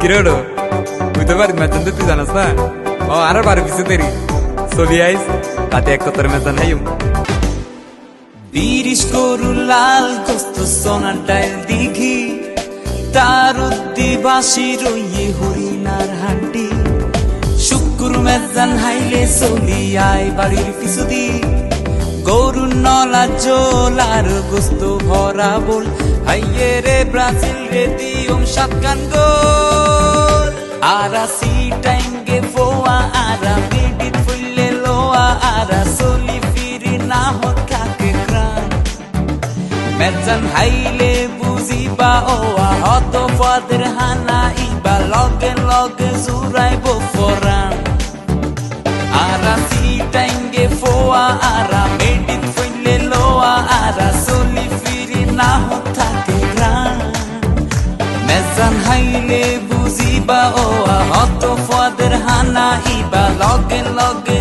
কিরোডো তুই তো বাড়ি মেজান তুই জানাস না ও আর বাড়ি পিছু দেরি চলি আইস তাতে এক কতর মেজান হাইম বিরিশ গরু লাল গোস্ত সোনার ডাইল দিঘি তার উদ্দিবাসী রইয়ে হরিণার হান্ডি শুক্র মেজান হাইলে চলি আয় বাড়ির পিছু দি গরু নলা জোলার গোস্ত ভরা বল হাইয়ে রে ব্রাজিল রে দিয়ম সাতকান গোল আরা সি টাইঙ্গে ফোয়া আরা বেডিত ফুললে লোয়া আরা চলি ফিরি না হত কাকে গ্রাম মেজান হাইলে বুঝিবা ওয়া হত ফাদের হানা ইবা লগে লগে জুরাইব ফরান আরা সি টাইঙ্গে ফোয়া আরা বেডিত ফুললে লোয়া আরা চলি ফিরি না হত কাকে গ্রাম মেজান হাইলে বুঝিবা ওয়া হত ফাদের হানা ইবা লগে লগে